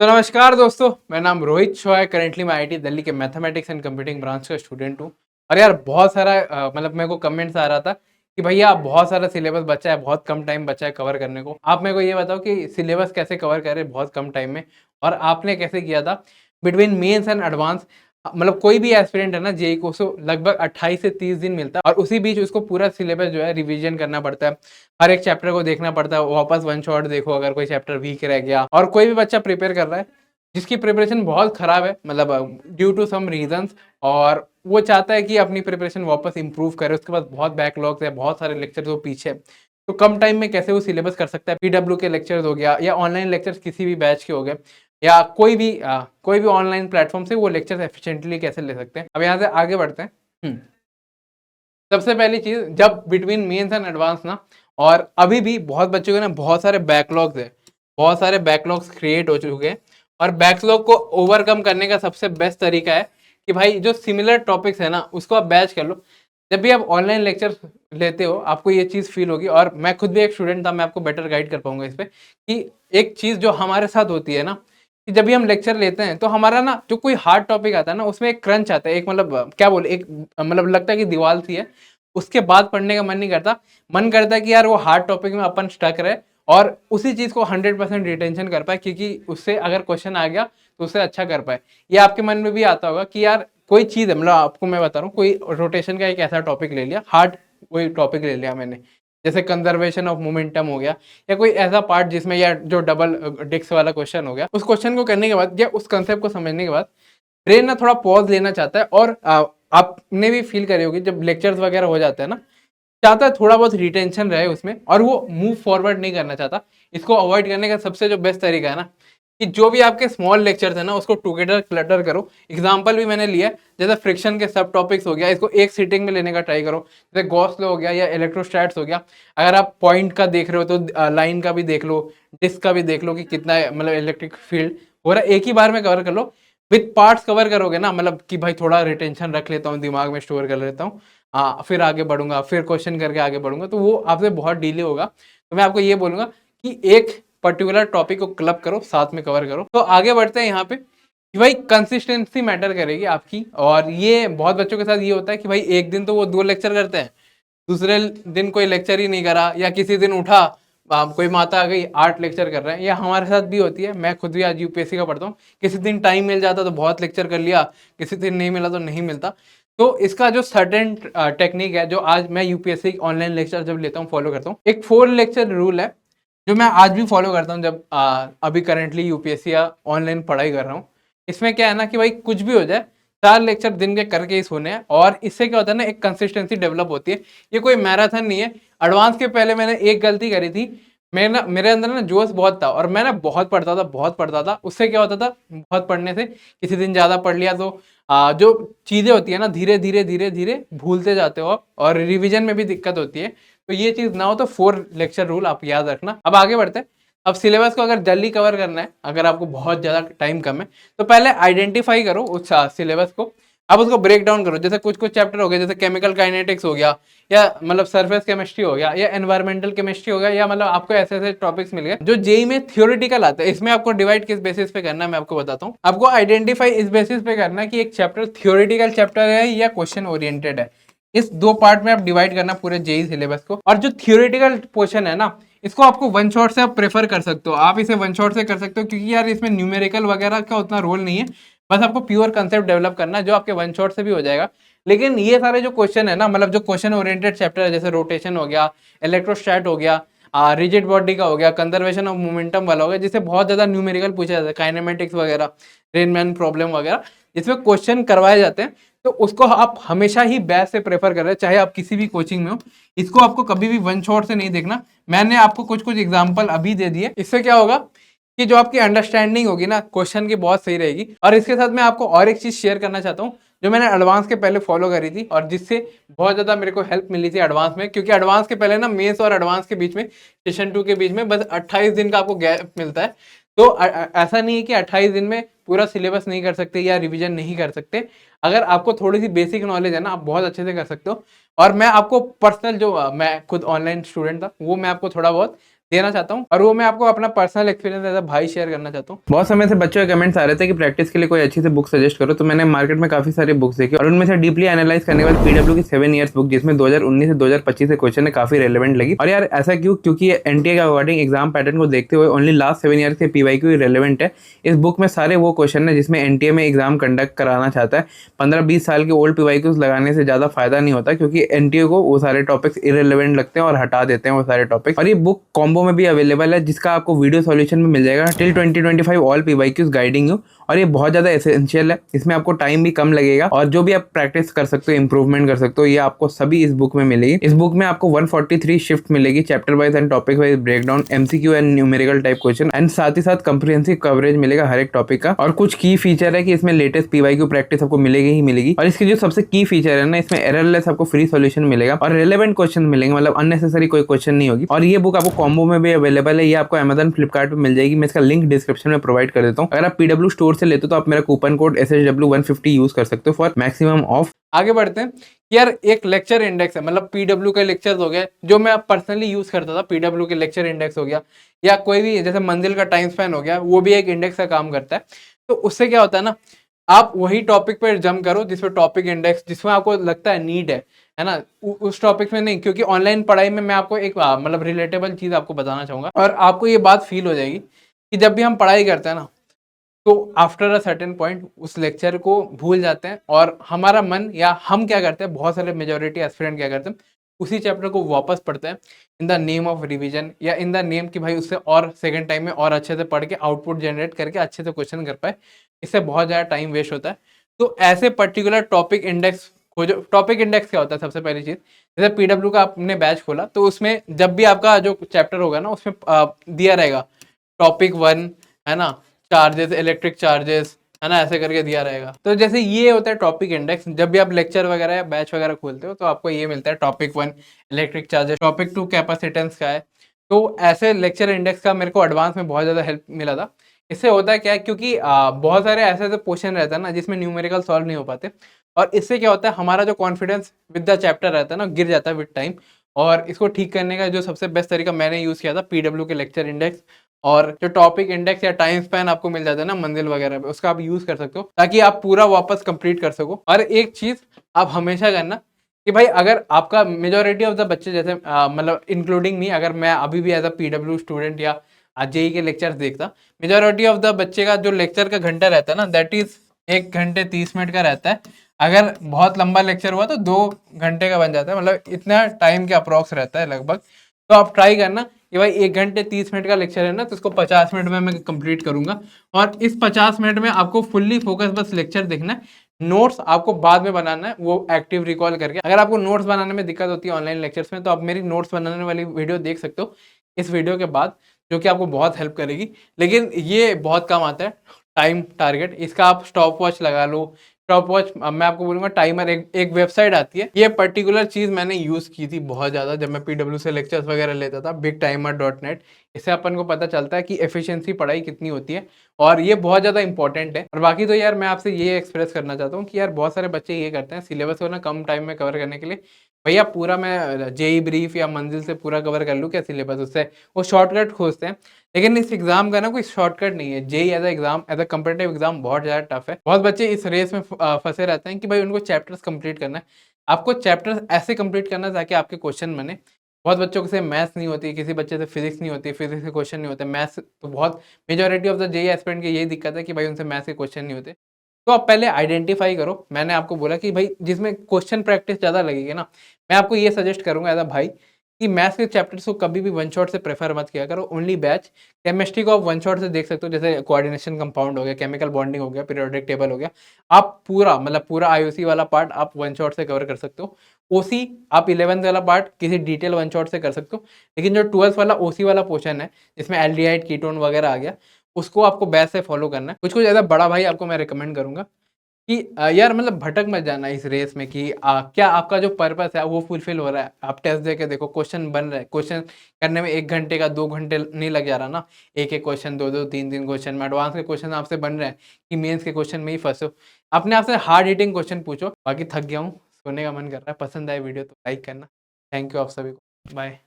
तो नमस्कार दोस्तों, मेरा नाम रोहित शॉ है। करेंटली मैं आईआईटी दिल्ली के मैथमेटिक्स एंड कंप्यूटिंग ब्रांच का स्टूडेंट हूँ। और यार बहुत सारा मतलब मेरे को कमेंट्स आ रहा था कि भैया बहुत सारा सिलेबस बचा है, बहुत कम टाइम बचा है कवर करने को। आप मेरे को ये बताओ कि सिलेबस कैसे कवर करें बहुत कम टाइम में, और आपने कैसे किया था बिटवीन मेंस एंड एडवांस। मतलब कोई भी एस्पिरेंट है ना जेई को, उसको लगभग 28 से 30 दिन मिलता है, और उसी बीच उसको पूरा सिलेबस जो है रिवीजन करना पड़ता है। हर एक चैप्टर को देखना पड़ता है, वापस वन शॉट देखो अगर कोई चैप्टर वीक रह गया। और कोई भी बच्चा प्रिपेयर कर रहा है जिसकी प्रिपरेशन बहुत खराब है, मतलब ड्यू टू सम रीजंस, और वो चाहता है कि अपनी प्रिपरेशन वापस इंप्रूव करे, उसके पास बहुत बैकलॉग्स है, बहुत सारे लेक्चर्स वो पीछे है। तो कम टाइम में कैसे वो सिलेबस कर सकता है। पीडब्ल्यू के लेक्चर्स हो गया, या ऑनलाइन लेक्चर्स किसी भी बैच के हो गए, या कोई भी ऑनलाइन प्लेटफॉर्म से वो लेक्चर्स एफिशिएंटली कैसे ले सकते हैं। अब यहाँ से आगे बढ़ते हैं। सबसे पहली चीज, जब बिटवीन मेंस एंड एडवांस ना, और अभी भी बहुत बच्चों के ना बहुत सारे बैकलॉग्स है, बहुत सारे बैकलॉग्स क्रिएट हो चुके हैं। और बैकलॉग को ओवरकम करने का सबसे बेस्ट तरीका है कि भाई जो सिमिलर टॉपिक्स है ना उसको आप बैच कर लो। जब भी आप ऑनलाइन लेक्चर लेते हो आपको ये चीज़ फील होगी, और मैं खुद भी एक स्टूडेंट था, मैं आपको बेटर गाइड कर पाऊंगा इस पे कि एक चीज़ जो हमारे साथ होती है ना, कि जब भी हम लेक्चर लेते हैं तो हमारा ना जो कोई हार्ड टॉपिक आता है ना उसमें एक क्रंच आता है, एक मतलब क्या बोले, एक मतलब लगता है कि दीवार सी है, उसके बाद पढ़ने का मन नहीं करता। मन करता है कि यार वो हार्ड टॉपिक में अपन स्टक रहे और उसी चीज को 100% रिटेंशन कर पाए, क्योंकि उससे अगर क्वेश्चन आ गया तो उससे अच्छा कर पाए। ये आपके मन में भी आता होगा कि यार कोई चीज है, मतलब आपको मैं बता रहा हूँ, कोई रोटेशन का एक ऐसा टॉपिक ले लिया, हार्ड कोई टॉपिक ले लिया मैंने, जैसे कंजर्वेशन ऑफ मोमेंटम हो गया, या कोई ऐसा पार्ट जिसमें या जो डबल डिस्क वाला क्वेश्चन हो गया। उस क्वेश्चन को करने के बाद या उस कंसेप्ट को समझने के बाद ब्रेन ना थोड़ा पॉज लेना चाहता है, और आपने भी फील करी होगी जब लेक्चर्स वगैरह हो जाते हैं ना, चाहता है थोड़ा बहुत रिटेंशन रहे उसमें, और वो मूव फॉरवर्ड नहीं करना चाहता। इसको अवॉइड करने का सबसे जो बेस्ट तरीका है ना, कि जो भी आपके स्मॉल लेक्चर्स है ना उसको टुगेदर क्लटर करो। एग्जांपल भी मैंने लिया है, जैसे फ्रिक्शन के सब टॉपिक्स हो गया, इसको एक सीटिंग में लेने का ट्राई करो। जैसे गॉस लॉ हो गया या इलेक्ट्रोस्टैट्स हो गया, अगर आप पॉइंट का देख रहे हो तो लाइन का भी देख लो, डिस्क का भी देख लो कि कितना मतलब इलेक्ट्रिक फील्ड हो रहा है, एक ही बार में कवर कर लो। विथ पार्ट्स कवर करोगे ना, मतलब कि भाई थोड़ा रिटेंशन रख लेता हूँ, दिमाग में स्टोर कर लेता हूँ, फिर आगे बढ़ूंगा, फिर क्वेश्चन करके आगे बढ़ूंगा, तो वो आपसे बहुत डिले होगा। तो मैं आपको ये बोलूंगा कि एक पर्टिकुलर टॉपिक को क्लब करो, साथ में कवर करो। तो आगे बढ़ते हैं यहाँ पे कि भाई कंसिस्टेंसी मैटर करेगी आपकी। और ये बहुत बच्चों के साथ ये होता है कि भाई एक दिन तो वो 2 लेक्चर करते हैं, दूसरे दिन कोई लेक्चर ही नहीं करा, या किसी दिन उठा कोई माता आ गई 8 लेक्चर कर रहे हैं। या हमारे साथ भी होती है, मैं खुद भी आज यूपीएससी का पढ़ता हूँ, किसी दिन टाइम मिल जाता तो बहुत लेक्चर कर लिया, किसी दिन नहीं मिला तो नहीं मिलता। तो इसका जो सर्टेन टेक्निक है, जो आज मैं यूपीएससी ऑनलाइन लेक्चर जब लेता हूँ फॉलो करता हूँ, एक 4 लेक्चर रूल है जो मैं आज भी फॉलो करता हूँ जब अभी करंटली यूपीएससी या ऑनलाइन पढ़ाई कर रहा हूँ। इसमें क्या है ना कि भाई कुछ भी हो जाए 4 लेक्चर दिन के करके ही सोने हैं, और इससे क्या होता है ना, एक कंसिस्टेंसी डेवलप होती है। ये कोई मैराथन नहीं है। एडवांस के पहले मैंने एक गलती करी थी, मैं ना मेरे अंदर ना जोश बहुत था, और मैं ना बहुत पढ़ता था, बहुत पढ़ता था। उससे क्या होता था, बहुत पढ़ने से किसी दिन ज़्यादा पढ़ लिया तो जो चीज़ें होती है ना धीरे धीरे धीरे धीरे भूलते जाते हो आप, और रिवीजन में भी दिक्कत होती है। तो ये चीज़ ना हो तो 4 लेक्चर रूल आप याद रखना। अब आगे बढ़ते हैं। अब सिलेबस को अगर जल्दी कवर करना है, अगर आपको बहुत ज़्यादा टाइम कम है, तो पहले आइडेंटिफाई करो उस सिलेबस को। अब उसको ब्रेक डाउन करो। जैसे कुछ कुछ चैप्टर हो गए, जैसे केमिकल काइनेटिक्स हो गया, या मतलब सरफेस केमिस्ट्री हो गया, या एनवायरमेंटल केमिस्ट्री हो गया, या मतलब आपको ऐसे ऐसे टॉपिक्स मिल गए जो जेई में थियोरिटिकल आते हैं। इसमें आपको डिवाइड किस बेसिस पे करना है मैं आपको बताता हूँ। आपको आइडेंटिफाई इस बेसिस पे करना है कि एक चैप्टर थियोरिटिकल चैप्टर है या क्वेश्चन ओरिएंटेड है। इस 2 पार्ट में आप डिवाइड करना पूरे जेई सिलेबस को। और जो थियोरिटिकल पोर्शन है ना, इसको आपको वन शॉट से आप प्रेफर कर सकते हो, आप इसे वन शॉट से कर सकते हो, क्योंकि यार इसमें न्यूमेरिकल वगैरह का उतना रोल नहीं है। बस आपको प्योर कंसेप्ट डेवलप करना है, जो आपके वन शॉट से भी हो जाएगा। लेकिन ये सारे जो क्वेश्चन है ना, मतलब जो क्वेश्चन ओरिएंटेड चैप्टर है, जैसे रोटेशन हो गया, इलेक्ट्रोस्टैट हो गया, रिजिड बॉडी का हो गया, कंजर्वेशन ऑफ मोमेंटम वाला हो गया, जिससे बहुत ज्यादा न्यूमेरिकल पूछा जाता है, काइनेमेटिक्स वगैरह, रेनमैन प्रॉब्लम वगैरह, जिसमें क्वेश्चन करवाए जाते हैं। तो उसको आप हमेशा ही बैच से प्रेफर कर रहे हैं, चाहे आप किसी भी कोचिंग में हो। इसको आपको कभी भी वन शॉट से नहीं देखना। मैंने आपको कुछ कुछ एग्जांपल अभी दे दिए। इससे क्या होगा कि जो आपकी अंडरस्टैंडिंग होगी ना क्वेश्चन की, बहुत सही रहेगी। और इसके साथ मैं आपको और एक चीज शेयर करना चाहता हूँ, जो मैंने एडवांस के पहले फॉलो करी थी, और जिससे बहुत ज्यादा मेरे को हेल्प मिली थी एडवांस में। क्योंकि एडवांस के पहले ना मेंस और एडवांस के बीच में, सेशन 2 के बीच में बस 28 दिन का आपको गैप मिलता है। तो ऐसा नहीं है कि 28 दिन में पूरा सिलेबस नहीं कर सकते या रिवीजन नहीं कर सकते। अगर आपको थोड़ी सी बेसिक नॉलेज है ना, आप बहुत अच्छे से कर सकते हो। और मैं आपको पर्सनल जो मैं खुद ऑनलाइन स्टूडेंट था, वो मैं आपको थोड़ा बहुत देना चाहता हूँ, और वो मैं आपको अपना पर्सनल एक्सपीरियंस एज अ भाई शेयर करना चाहता हूँ। बहुत समय से बच्चों के कमेंट्स आ रहे थे कि प्रैक्टिस के लिए कोई अच्छी से बुक सजेस्ट करो, तो मैंने मार्केट में काफी सारी बुक्स देखी और उनमें से डीपली एनालाइज करने के बाद पीडब्ल्यू की 7 इयर्स बुक, जिसमें 2019 से 2025 से क्वेश्चन है, काफी रेलेवेंट लगी। और यार ऐसा क्यों? क्योंकि एनटीए के अकॉर्डिंग एग्जाम पैटर्न को देखते हुए ओनली लास्ट 7 ईयर्स के पीवाईक्यू रेलेवेंट है। इस बुक में सारे वो क्वेश्चन है जिसमें एनटीए में एग्जाम कंडक्ट कराना चाहता है। 15-20 साल के ओल्ड पीवाईक्यूज लगाने से ज्यादा फायदा नहीं होता, क्योंकि एनटीए को वो सारे टॉपिक्स इरेलेवेंट लगते हैं और हटा देते हैं वो सारे टॉपिक्स। और ये बुक कॉम्बो में भी अवेलेबल है, जिसका आपको वीडियो सॉल्यूशन में मिल जाएगा till 2025 all PYQs guiding you. और ये बहुत ज्यादा एसेंशियल है, इसमें आपको टाइम भी कम लगेगा और जो भी आप प्रैक्टिस कर सकते हो, इंप्रूवमेंट कर सकते हो, ये आपको सभी इस बुक में मिलेगी। इस बुक में आपको 143 शिफ्ट मिलेगी, chapter wise and topic wise breakdown, MCQ and numerical type question, and साथ ही साथ कंप्रिहेंसिव कवरेज मिलेगा हर एक टॉपिक का। और कुछ की फीचर है कि इसमें लेटेस्ट पीवाईक्यू प्रैक्टिस आपको मिलेगी ही मिलेगी। और इसकी जो सबसे की फीचर है ना, इसमें एररलेस आपको फ्री सॉल्यूशन मिलेगा और रेलेवेंट क्वेश्चन मिलेंगे, मतलब अननेसेसरी कोई क्वेश्चन नहीं होगी। और ये बुक आपको कॉम्बो में भी अवेलेबल है, ये आपको अमेजन फ्लिपकार्ट पे मिल जाएगी। मैं इसका लिंक डिस्क्रिप्शन में प्रोवाइड कर देता हूँ। अगर आप पीडब्ल्यू स्टोर से लेते हो तो आप मेरा कूपन कोड SHW150 यूज कर सकते हो फॉर मैक्सिमम ऑफ। आगे बढ़ते हैं। यार एक लेक्चर इंडेक्स है, मतलब पीडब्ल्यू के लेक्चर्स हो गए जो मैं पर्सनली यूज करता था, पीडब्ल्यू के लेक्चर इंडेक्स हो गया, या कोई भी जैसे मंजिल का टाइम स्पैन हो गया, वो भी एक इंडेक्स का काम करता है। तो उससे क्या होता है ना, आप वही टॉपिक पर जंप करो जिसमें टॉपिक इंडेक्स, जिसमें आपको लगता है नीड है ना, उस टॉपिक में नहीं। क्योंकि ऑनलाइन पढ़ाई में मैं आपको एक मतलब रिलेटेबल चीज आपको बताना चाहूंगा, और आपको ये बात फील हो जाएगी कि जब भी हम पढ़ाई करते हैं ना, तो आफ्टर अ सर्टेन पॉइंट उस लेक्चर को भूल जाते हैं, और हमारा मन या हम क्या करते हैं, बहुत सारे मेजोरिटी एस्पिरेंट क्या करते हैं, उसी चैप्टर को वापस पढ़ते हैं in the name of revision, या इन द नेम कि भाई उससे और सेकंड टाइम में और अच्छे से पढ़ के आउटपुट जनरेट करके अच्छे से क्वेश्चन कर पाए। इससे बहुत ज़्यादा टाइम वेस्ट होता है। तो ऐसे पर्टिकुलर टॉपिक इंडेक्स खोजो। टॉपिक इंडेक्स क्या होता है? सबसे पहली चीज़, जैसे पीडब्ल्यू का आपने बैच खोला, तो उसमें जब भी आपका जो चैप्टर होगा ना, उसमें दिया रहेगा टॉपिक 1, है ना, चार्जेस, इलेक्ट्रिक चार्जेस, है ना, ऐसे करके दिया रहेगा। तो जैसे ये होता है टॉपिक इंडेक्स। जब भी आप लेक्चर वगैरह या बैच वगैरह खोलते हो, तो आपको ये मिलता है topic 1 electric charges, topic 2 capacitance का है। तो ऐसे लेक्चर इंडेक्स का मेरे को एडवांस में बहुत ज़्यादा हेल्प मिला था। इससे होता है क्या है, क्योंकि बहुत सारे ऐसे ऐसे क्वेश्चन रहता है ना जिसमें न्यूमेरिकल सॉल्व नहीं हो पाते, और इससे क्या होता है, हमारा जो कॉन्फिडेंस विद द चैप्टर रहता है ना, गिर जाता है विद टाइम। और इसको ठीक करने का जो सबसे बेस्ट तरीका मैंने यूज़ किया था, पीडब्ल्यू के लेक्चर इंडेक्स, और जो टॉपिक इंडेक्स या टाइम स्पैन आपको मिल जाता है ना मंजिल वगैरह पे, उसका आप यूज कर सकते हो ताकि आप पूरा वापस कंप्लीट कर सको। और एक चीज आप हमेशा करना कि भाई, अगर आपका मेजोरिटी ऑफ द बच्चे, जैसे मतलब इंक्लूडिंग मी, अगर मैं अभी भी एज अ पीडब्ल्यू स्टूडेंट या जेई के लेक्चर्स देखता, मेजोरिटी ऑफ द बच्चे का जो लेक्चर का घंटा रहता है ना, दैट इज 1 घंटे 30 मिनट का रहता है। अगर बहुत लंबा लेक्चर हुआ तो 2 घंटे का बन जाता है, मतलब इतना टाइम के अप्रोक्स रहता है लगभग। तो आप ट्राई करना कि भाई 1 घंटे 30 मिनट का लेक्चर है ना, तो इसको 50 मिनट में मैं कंप्लीट करूंगा। और इस 50 मिनट में आपको फुल्ली फोकस बस लेक्चर देखना है। नोट्स आपको बाद में बनाना है, वो एक्टिव रिकॉल करके। अगर आपको नोट्स बनाने में दिक्कत होती है ऑनलाइन लेक्चर्स में, तो आप मेरी नोट्स बनाने वाली वीडियो देख सकते हो इस वीडियो के बाद, जो कि आपको बहुत हेल्प करेगी। लेकिन ये बहुत काम आता है टाइम टारगेट, इसका आप स्टॉप वॉच लगा लो। स्टॉप वॉच मैं आपको बोलूंगा, टाइमर, एक वेबसाइट आती है, ये पर्टिकुलर चीज मैंने यूज की थी बहुत ज्यादा जब मैं पीडब्ल्यू से लेक्चर्स वगैरह लेता था, bigtimer.net। इससे अपन को पता चलता है कि एफिशिएंसी पढ़ाई कितनी होती है, और ये बहुत ज्यादा इंपॉर्टेंट है। और बाकी तो यार मैं आपसे ये एक्सप्रेस करना चाहता हूँ कि यार बहुत सारे बच्चे ये करते हैं, सिलेबस को ना कम टाइम में कवर करने के लिए, भैया पूरा मैं जेई ब्रीफ या मंजिल से पूरा कवर कर लूँ क्या सिलेबस, उससे वो शॉर्टकट खोजते हैं। लेकिन इस एग्जाम का ना कोई शॉर्टकट नहीं है। JEE as exam, as a competitive exam बहुत ज्यादा टफ है। बहुत बच्चे इस रेस में फंसे रहते हैं कि भाई उनको चैप्टर्स कंप्लीट करना है। आपको चैप्टर्स ऐसे कंप्लीट करना है ताकि आपके क्वेश्चन बने। बहुत बच्चों से मैथ्स नहीं होती, किसी बच्चे से फिजिक्स नहीं होती, फिजिक्स के क्वेश्चन नहीं होते, मैथ्स तो बहुत majority of the JEE aspirant की यही दिक्कत है कि भाई उनसे मैथ्स के क्वेश्चन नहीं होते। तो आप पहले आइडेंटिफाई करो। मैंने आपको बोला कि भाई जिसमें क्वेश्चन प्रैक्टिस ज़्यादा लगेगी ना, मैं आपको ये सजेस्ट करूंगा एज अ भाई कि मैथ्स के चैप्टर्स को कभी भी वन शॉट से प्रेफर मत किया करो, ओनली बैच। केमिस्ट्री को आप वन शॉट से देख सकते हो, जैसे कोऑर्डिनेशन कंपाउंड हो गया, केमिकल बॉन्डिंग हो गया, पीरियोडिक टेबल हो गया। आप पूरा मतलब पूरा आईओसी वाला पार्ट आप वन शॉट से कवर कर सकते हो। ओसी आप 11th वाला पार्ट किसी डिटेल वन शॉट से कर सकते हो। लेकिन जो 12th वाला ओसी वाला पोर्शन है, जिसमें एल्डिहाइड कीटोन वगैरह आ गया, उसको आपको बैच से फॉलो करना है। कुछ कुछ ज़्यादा बड़ा भाई आपको मैं रिकमेंड करूंगा कि यार मतलब भटक मत जाना इस रेस में कि क्या आपका जो पर्पस है वो फुलफिल हो रहा है। आप टेस्ट दे के देखो, क्वेश्चन बन रहा है, क्वेश्चन करने में 1 घंटे का 2 घंटे नहीं लग जा रहा ना, एक एक क्वेश्चन, दो दो तीन तीन क्वेश्चन में एडवांस के क्वेश्चन आपसे बन रहे हैं कि मेंस के क्वेश्चन में ही फंसो। अपने आप से हार्ड हिटिंग क्वेश्चन पूछो। बाकी थक गया हूँ, सोने का मन कर रहा है। पसंद आए वीडियो तो लाइक करना। थैंक यू आप सभी को, बाय।